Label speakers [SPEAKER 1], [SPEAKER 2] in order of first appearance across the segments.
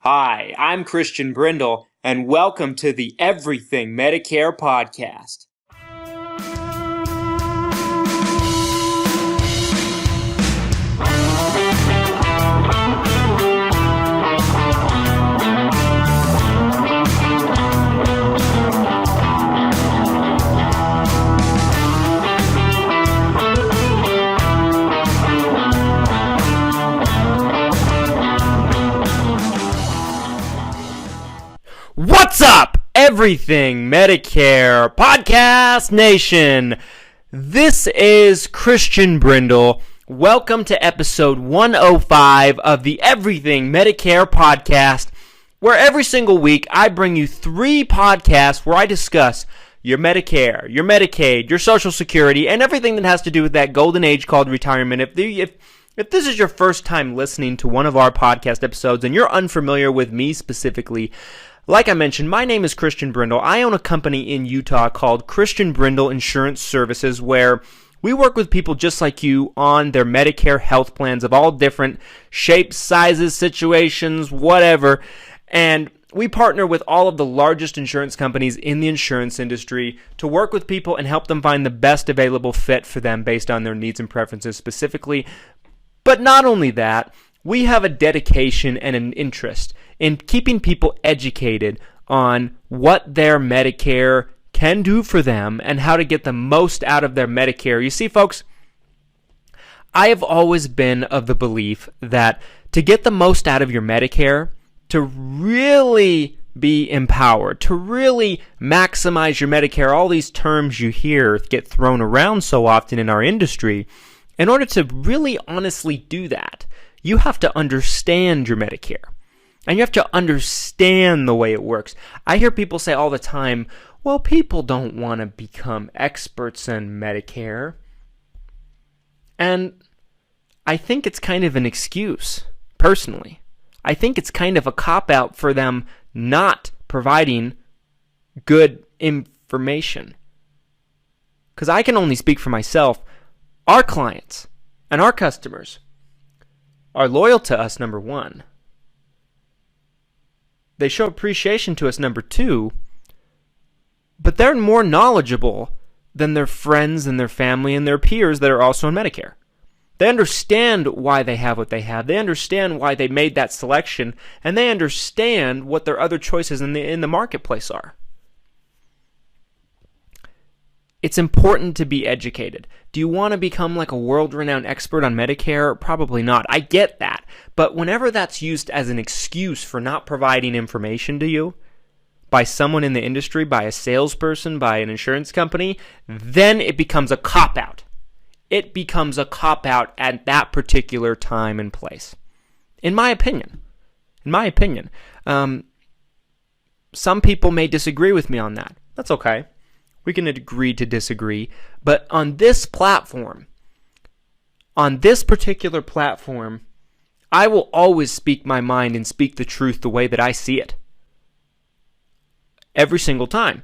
[SPEAKER 1] Hi, I'm Christian Brindle, and welcome to the Everything Medicare Podcast. What's up, Everything Medicare Podcast Nation? This is Christian Brindle. Welcome to episode 105 of the Everything Medicare Podcast, where every single week I bring you 3 podcasts where I discuss your Medicare, your Medicaid, your Social Security, and everything that has to do with that golden age called retirement. If this is your first time listening to one of our podcast episodes and you're unfamiliar with me specifically, like I mentioned, my name is Christian Brindle. I own a company in Utah called Christian Brindle Insurance Services, where we work with people just like you on their Medicare health plans of all different shapes, sizes, situations, whatever. And we partner with all of the largest insurance companies in the insurance industry to work with people and help them find the best available fit for them based on their needs and preferences specifically. But not only that, we have a dedication and an interest in keeping people educated on what their Medicare can do for them and how to get the most out of their Medicare. You see, folks, I have always been of the belief that to get the most out of your Medicare, to really be empowered, to really maximize your Medicare, all these terms you hear get thrown around so often in our industry, in order to really honestly do that, you have to understand your Medicare. And you have to understand the way it works. I hear people say all the time, well, people don't want to become experts in Medicare. And I think it's kind of an excuse, personally. I think it's kind of a cop-out for them not providing good information. Because I can only speak for myself. Our clients and our customers are loyal to us, number one. They show appreciation to us, number 2, but they're more knowledgeable than their friends and their family and their peers that are also in Medicare. They understand why they have what they have. They understand why they made that selection, and they understand what their other choices in the marketplace are. It's important to be educated. Do you want to become like a world-renowned expert on Medicare? Probably not. I get that. But whenever that's used as an excuse for not providing information to you by someone in the industry, by a salesperson, by an insurance company, then it becomes a cop-out. It becomes a cop-out at that particular time and place. In my opinion. Some people may disagree with me on that. That's okay. We can agree to disagree, but on this platform, on this particular platform, I will always speak my mind and speak the truth the way that I see it. Every single time.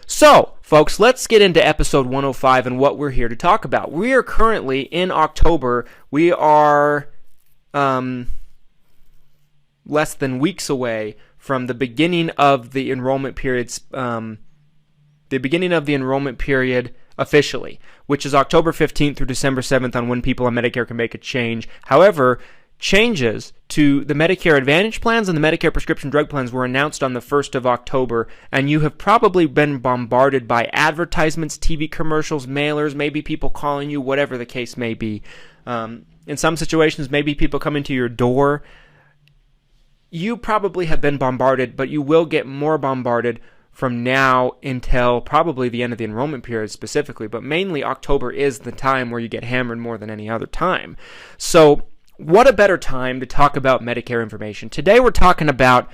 [SPEAKER 1] So, folks, let's get into episode 105 and what we're here to talk about. We are currently in October. We are less than weeks away from the beginning of the enrollment periods. The beginning of the enrollment period officially, which is October 15th through December 7th on when people on Medicare can make a change. However, changes to the Medicare Advantage plans and the Medicare prescription drug plans were announced on the 1st of October, and you have probably been bombarded by advertisements, TV commercials, mailers, maybe people calling you, whatever the case may be. In some situations, maybe people coming to your door. You probably have been bombarded, but you will get more bombarded from now until probably the end of the enrollment period specifically, but mainly October is the time where you get hammered more than any other time. So what a better time to talk about Medicare information. Today we're talking about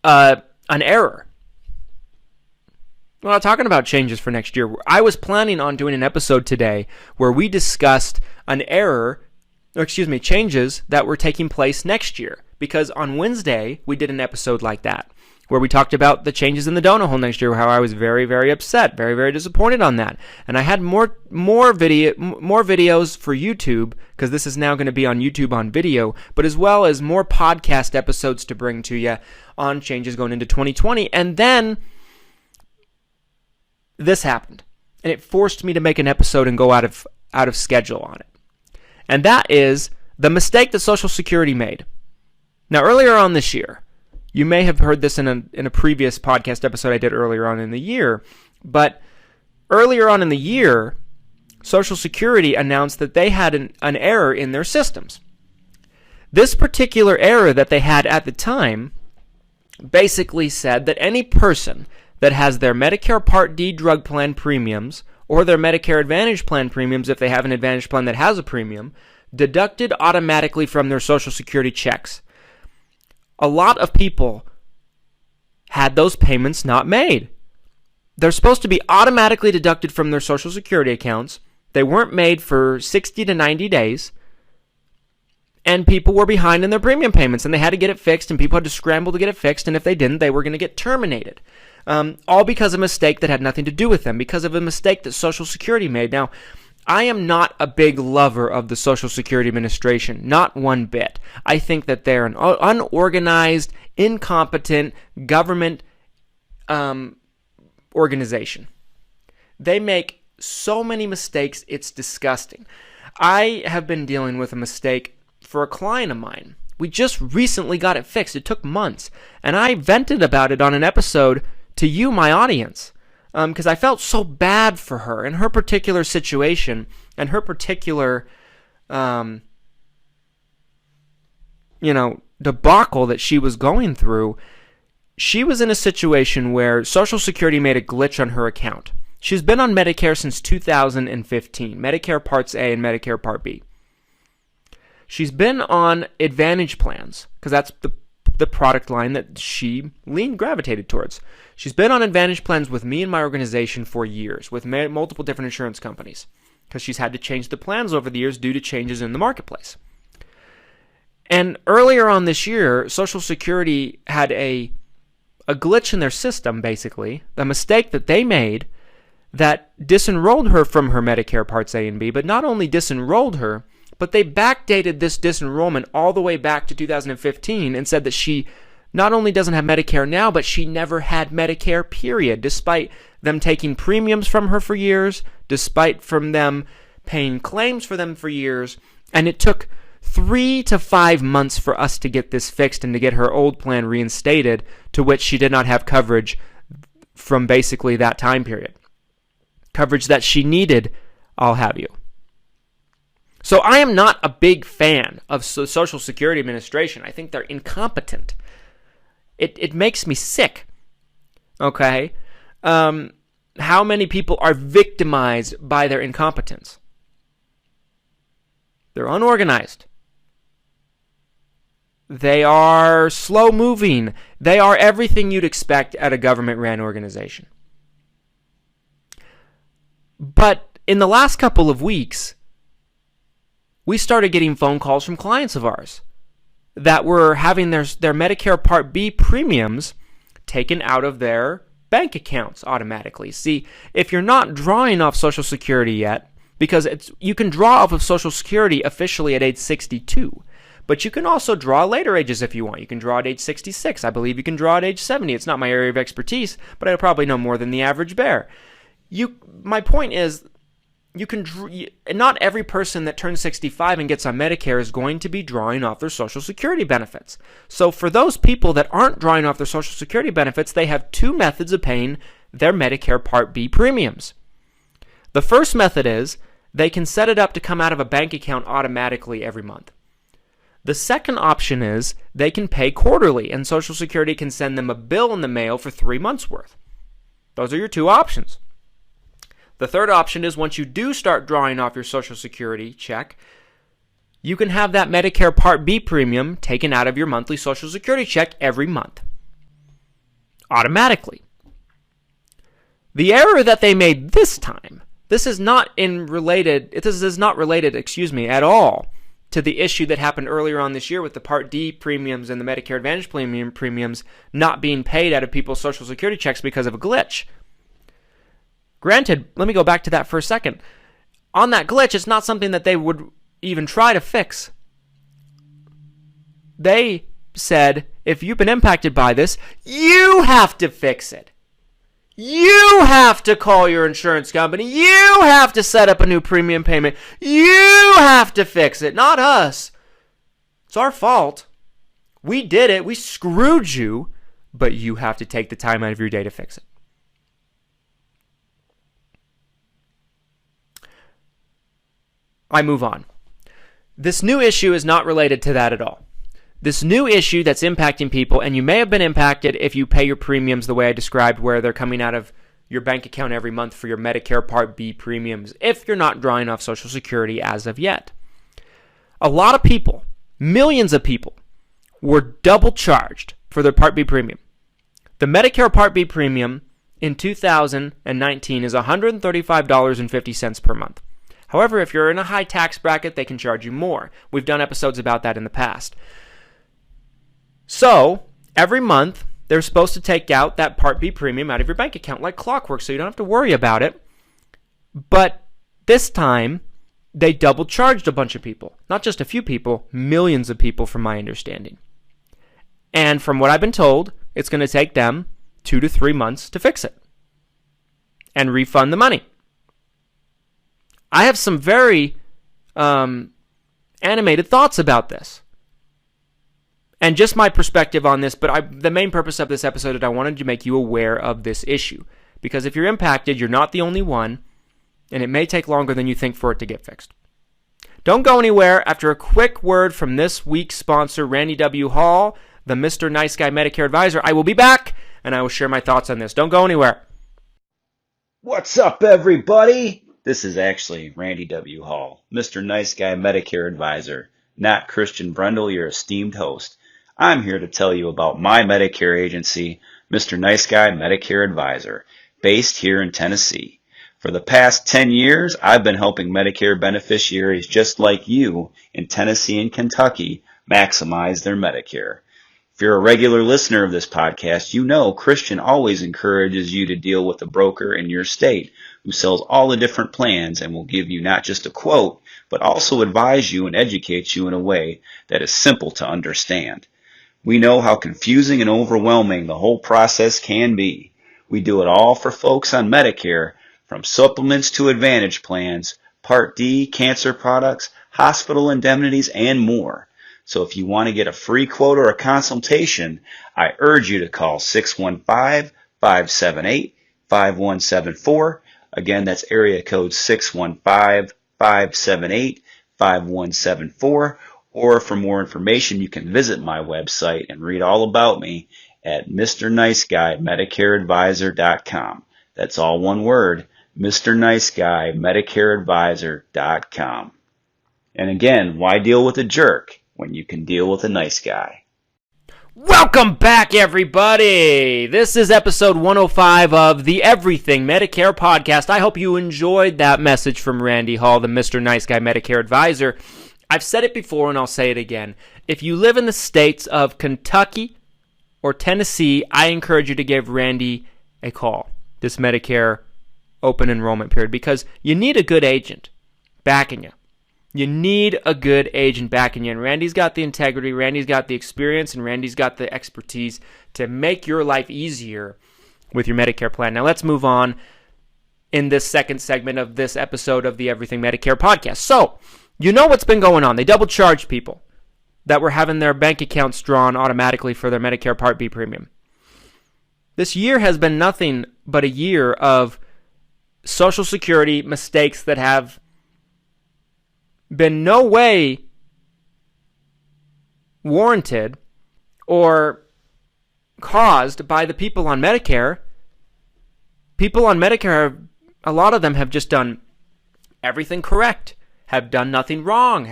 [SPEAKER 1] an error. We're not talking about changes for next year. I was planning on doing an episode today where we discussed an error changes that were taking place next year. Because on Wednesday, we did an episode like that, where we talked about the changes in the donut hole next year, how I was very, very upset, very, very disappointed on that. And I had more videos for YouTube, because this is now going to be on YouTube on video, but as well as more podcast episodes to bring to you on changes going into 2020. And then this happened, and it forced me to make an episode and go out of schedule on it. And that is the mistake that Social Security made. Now, earlier on this year, you may have heard this in a previous podcast episode I did earlier on in the year, but earlier on in the year, Social Security announced that they had an error in their systems. This particular error that they had at the time basically said that any person that has their Medicare Part D drug plan premiums or their Medicare Advantage plan premiums, if they have an Advantage plan that has a premium, deducted automatically from their Social Security checks. A lot of people had those payments not made. They're supposed to be automatically deducted from their Social Security accounts. They weren't made for 60 to 90 days. And people were behind in their premium payments, and they had to get it fixed, and people had to scramble to get it fixed, and if they didn't, they were going to get terminated. All because of a mistake that had nothing to do with them, because of a mistake that Social Security made. Now, I am not a big lover of the Social Security Administration, not one bit. I think that they're an unorganized, incompetent government organization. They make so many mistakes, it's disgusting. I have been dealing with a mistake for a client of mine. We just recently got it fixed. It took months. And I vented about it on an episode to you, my audience. Because I felt so bad for her and her particular situation and her particular, debacle that she was going through. She was in a situation where Social Security made a glitch on her account. She's been on Medicare since 2015, Medicare Parts A and Medicare Part B. She's been on Advantage plans, because that's the product line that she gravitated towards. She's been on Advantage plans with me and my organization for years, with multiple different insurance companies, because she's had to change the plans over the years due to changes in the marketplace. And earlier on this year, Social Security had a glitch in their system, basically, a mistake that they made that disenrolled her from her Medicare Parts A and B, but not only disenrolled her, but they backdated this disenrollment all the way back to 2015 and said that she not only doesn't have Medicare now, but she never had Medicare, period, despite them taking premiums from her for years, despite from them paying claims for them for years. And it took 3 to 5 months for us to get this fixed and to get her old plan reinstated, to which she did not have coverage from basically that time period. Coverage that she needed, I'll have you. So I am not a big fan of the Social Security Administration. I think they're incompetent. It makes me sick. Okay? How many people are victimized by their incompetence? They're unorganized. They are slow-moving. They are everything you'd expect at a government-ran organization. But in the last couple of weeks, we started getting phone calls from clients of ours that were having their Medicare Part B premiums taken out of their bank accounts automatically. See, if you're not drawing off Social Security yet, because you can draw off of Social Security officially at age 62, but you can also draw later ages if you want. You can draw at age 66. I believe you can draw at age 70. It's not my area of expertise, but I probably know more than the average bear. My point is, not every person that turns 65 and gets on Medicare is going to be drawing off their Social Security benefits. So for those people that aren't drawing off their Social Security benefits, they have 2 methods of paying their Medicare Part B premiums. The first method is they can set it up to come out of a bank account automatically every month. The second option is they can pay quarterly, and Social Security can send them a bill in the mail for 3 months' worth. Those are your 2 options. The third option is once you do start drawing off your Social Security check, you can have that Medicare Part B premium taken out of your monthly Social Security check every month. Automatically. The error that they made this time, this is not related at all to the issue that happened earlier on this year with the Part D premiums and the Medicare Advantage premiums not being paid out of people's Social Security checks because of a glitch. Granted, let me go back to that for a second. On that glitch, it's not something that they would even try to fix. They said, if you've been impacted by this, you have to fix it. You have to call your insurance company. You have to set up a new premium payment. You have to fix it, not us. It's our fault. We did it. We screwed you, but you have to take the time out of your day to fix it. I move on. This new issue is not related to that at all. This new issue that's impacting people, and you may have been impacted if you pay your premiums the way I described, where they're coming out of your bank account every month for your Medicare Part B premiums, if you're not drawing off Social Security as of yet. A lot of people, millions of people, were double charged for their Part B premium. The Medicare Part B premium in 2019 is $135.50 per month. However, if you're in a high tax bracket, they can charge you more. We've done episodes about that in the past. So, every month, they're supposed to take out that Part B premium out of your bank account like clockwork, so you don't have to worry about it. But this time, they double charged a bunch of people. Not just a few people, millions of people from my understanding. And from what I've been told, it's going to take them 2 to 3 months to fix it and refund the money. I have some very animated thoughts about this. And just my perspective on this, but the main purpose of this episode is I wanted to make you aware of this issue. Because if you're impacted, you're not the only one, and it may take longer than you think for it to get fixed. Don't go anywhere. After a quick word from this week's sponsor, Randy W. Hall, the Mr. Nice Guy Medicare Advisor, I will be back, and I will share my thoughts on this. Don't go anywhere.
[SPEAKER 2] What's up, everybody? This is actually Randy W. Hall, Mr. Nice Guy Medicare Advisor, not Christian Brindle, your esteemed host. I'm here to tell you about my Medicare agency, Mr. Nice Guy Medicare Advisor, based here in Tennessee. For the past 10 years, I've been helping Medicare beneficiaries just like you in Tennessee and Kentucky maximize their Medicare. If you're a regular listener of this podcast, you know Christian always encourages you to deal with a broker in your state who sells all the different plans and will give you not just a quote, but also advise you and educate you in a way that is simple to understand. We know how confusing and overwhelming the whole process can be. We do it all for folks on Medicare, from supplements to Advantage plans, Part D, cancer products, hospital indemnities, and more. So if you want to get a free quote or a consultation, I urge you to call 615-578-5174. Again, that's area code 615-578-5174. Or for more information, you can visit my website and read all about me at MrNiceGuyMedicareAdvisor.com. That's all one word, MrNiceGuyMedicareAdvisor.com. And again, why deal with a jerk when you can deal with a nice guy?
[SPEAKER 1] Welcome back, everybody. This is episode 105 of the Everything Medicare Podcast. I hope you enjoyed that message from Randy Hall, the Mr. Nice Guy Medicare Advisor. I've said it before and I'll say it again. If you live in the states of Kentucky or Tennessee, I encourage you to give Randy a call this Medicare open enrollment period, because you need a good agent backing you. You need a good agent backing you. And Randy's got the integrity, Randy's got the experience, and Randy's got the expertise to make your life easier with your Medicare plan. Now let's move on in this second segment of this episode of the Everything Medicare Podcast. So, you know what's been going on. They double charged people that were having their bank accounts drawn automatically for their Medicare Part B premium. This year has been nothing but a year of Social Security mistakes that have been no way warranted or caused by the people on Medicare. People on Medicare, a lot of them have just done everything correct, have done nothing wrong,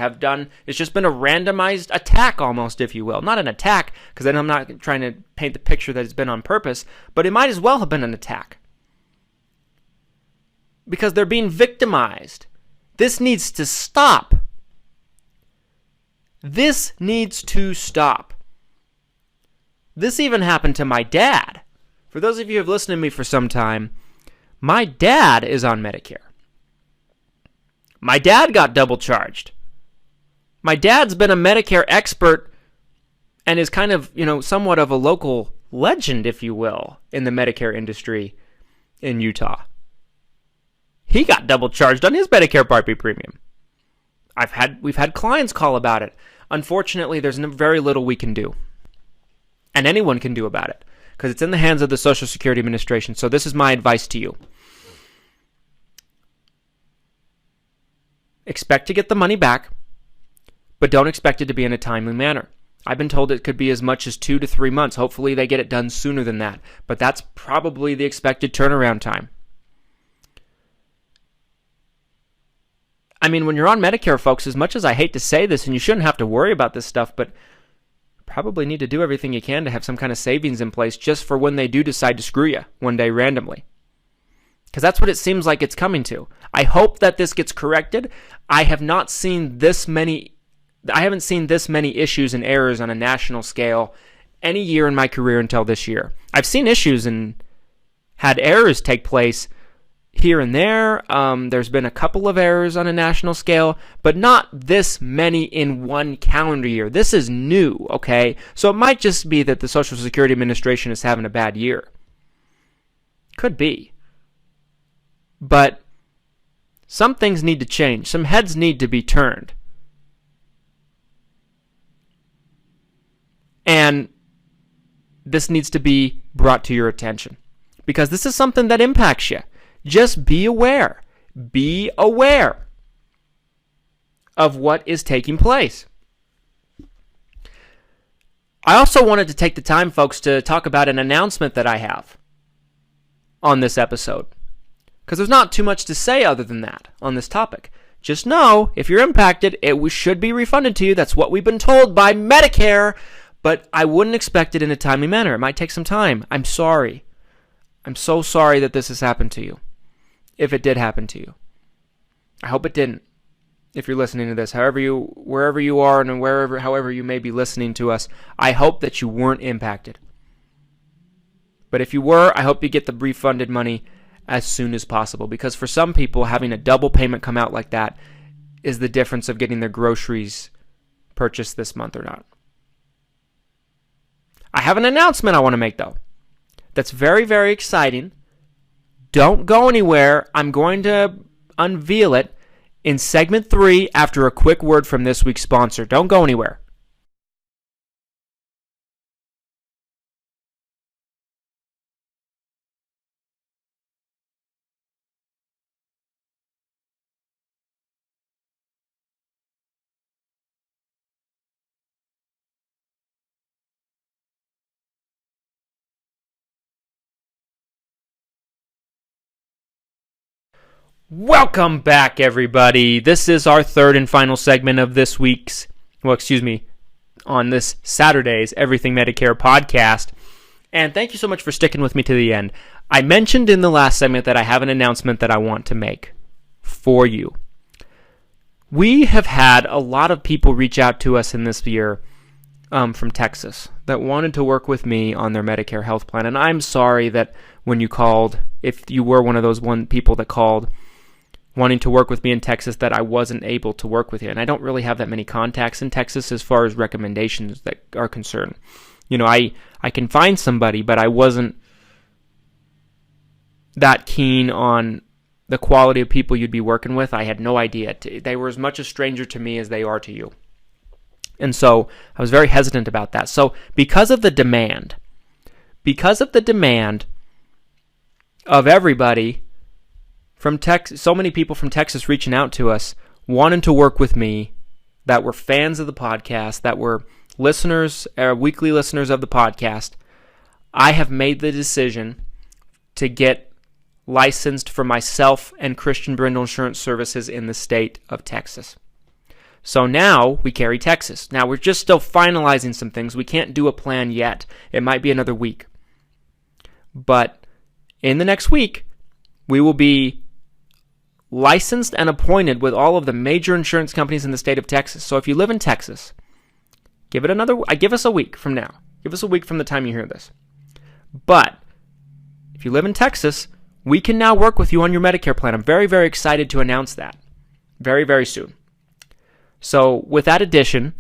[SPEAKER 1] it's just been a randomized attack almost, if you will. Not an attack, because then I'm not trying to paint the picture that it's been on purpose, but it might as well have been an attack. Because they're being victimized. This needs to stop. This needs to stop. This even happened to my dad. For those of you who have listened to me for some time, my dad is on Medicare. My dad got double charged. My dad's been a Medicare expert and is kind of, somewhat of a local legend, if you will, in the Medicare industry in Utah. He got double charged on his Medicare Part B premium. We've had clients call about it. Unfortunately, there's very little we can do. And anyone can do about it, because it's in the hands of the Social Security Administration. So this is my advice to you. Expect to get the money back, but don't expect it to be in a timely manner. I've been told it could be as much as 2 to 3 months. Hopefully they get it done sooner than that, but that's probably the expected turnaround time. I mean, when you're on Medicare, folks, as much as I hate to say this, and you shouldn't have to worry about this stuff, but probably need to do everything you can to have some kind of savings in place just for when they do decide to screw you one day randomly. Because that's what it seems like it's coming to. I hope that this gets corrected. I haven't seen this many issues and errors on a national scale any year in my career until this year. I've seen issues and had errors take place here and there. There's been a couple of errors on a national scale, but not this many in one calendar year. This is new, okay? So it might just be that the Social Security Administration is having a bad year. Could be. But some things need to change. Some heads need to be turned. And this needs to be brought to your attention, because this is something that impacts you. Just be aware. Be aware of what is taking place. I also wanted to take the time, folks, to talk about an announcement that I have on this episode, because there's not too much to say other than that on this topic. Just know, if you're impacted, it should be refunded to you. That's what we've been told by Medicare, but I wouldn't expect it in a timely manner. It might take some time. I'm sorry. I'm so sorry that this has happened to you, if it did happen to you. I hope it didn't. If you're listening to this, wherever you are and however you may be listening to us, I hope that you weren't impacted. But if you were, I hope you get the refunded money as soon as possible, because for some people, having a double payment come out like that is the difference of getting their groceries purchased this month or not. I have an announcement I want to make, though, that's very, very exciting. Don't go anywhere. I'm going to unveil it in segment 3 after a quick word from this week's sponsor. Don't go anywhere. Welcome back, everybody. This is our third and final segment of this week's, on this Saturday's Everything Medicare Podcast. And thank you so much for sticking with me to the end. I mentioned in the last segment that I have an announcement that I want to make for you. We have had a lot of people reach out to us in this year from Texas that wanted to work with me on their Medicare health plan. And I'm sorry that when you called, if you were one of those people that called wanting to work with me in Texas, that I wasn't able to work with you. And I don't really have that many contacts in Texas as far as recommendations that are concerned. I can find somebody, but I wasn't that keen on the quality of people you'd be working with. I had no idea. They were as much a stranger to me as they are to you. And so I was very hesitant about that. So because of the demand of everybody from Texas, so many people from Texas reaching out to us, wanting to work with me, that were fans of the podcast, that were listeners, weekly listeners of the podcast, I have made the decision to get licensed for myself and Christian Brindle Insurance Services in the state of Texas. So now we carry Texas. Now we're just still finalizing some things. We can't do a plan yet. It might be another week. But in the next week, we will be licensed and appointed with all of the major insurance companies in the state of Texas. So if you live in Texas Give us a week from now. Give us a week from the time you hear this. But if you live in Texas, we can now work with you on your Medicare plan. I'm very, very excited to announce that very, very soon. So with that addition,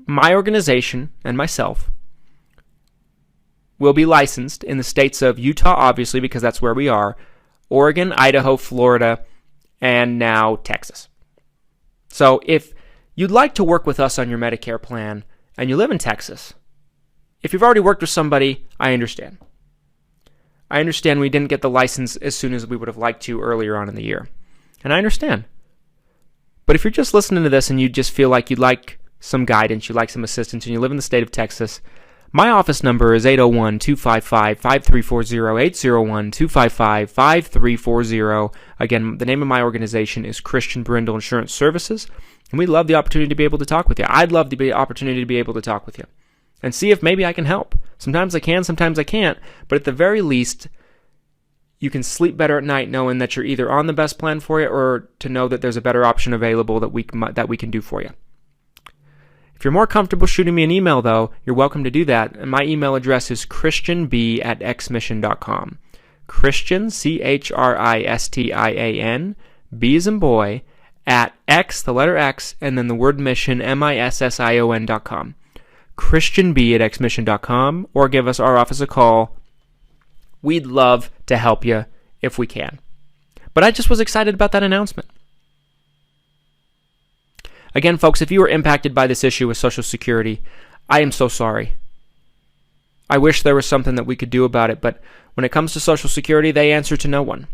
[SPEAKER 1] my organization and myself will be licensed in the states of Utah, obviously, because that's where we are, Oregon, Idaho, Florida, and now Texas. So if you'd like to work with us on your Medicare plan and you live in Texas, if you've already worked with somebody, I understand. I understand we didn't get the license as soon as we would have liked to earlier on in the year. And I understand. But if you're just listening to this and you just feel like you'd like some guidance, you'd like some assistance, and you live in the state of Texas, my office number is 801-255-5340, 801-255-5340. Again, the name of my organization is Christian Brindle Insurance Services, and we'd love the opportunity to be able to talk with you. I'd love the opportunity to be able to talk with you and see if maybe I can help. Sometimes I can, sometimes I can't, but at the very least, you can sleep better at night knowing that you're either on the best plan for you or to know that there's a better option available that we can do for you. If you're more comfortable shooting me an email, though, you're welcome to do that. And my email address is christianb@xmission.com. Christian, Christian, B as in boy, at X, the letter X, and then the word mission, mission.com. christianb@xmission.com, or give us our office a call. We'd love to help you if we can. But I just was excited about that announcement. Again, folks, if you were impacted by this issue with Social Security, I am so sorry. I wish there was something that we could do about it, but when it comes to Social Security, they answer to no one.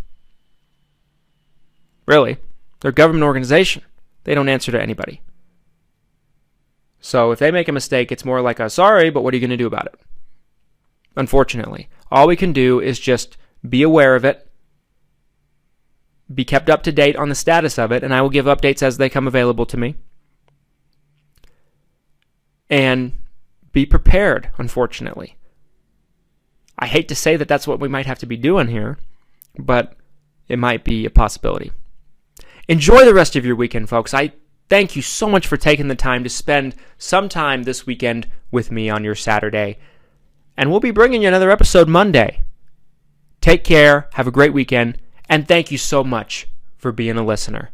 [SPEAKER 1] Really, they're a government organization. They don't answer to anybody. So if they make a mistake, it's more like a sorry, but what are you going to do about it? Unfortunately, all we can do is just be aware of it, be kept up to date on the status of it, and I will give updates as they come available to me. And be prepared, unfortunately. I hate to say that that's what we might have to be doing here, but it might be a possibility. Enjoy the rest of your weekend, folks. I thank you so much for taking the time to spend some time this weekend with me on your Saturday. And we'll be bringing you another episode Monday. Take care, have a great weekend, and thank you so much for being a listener.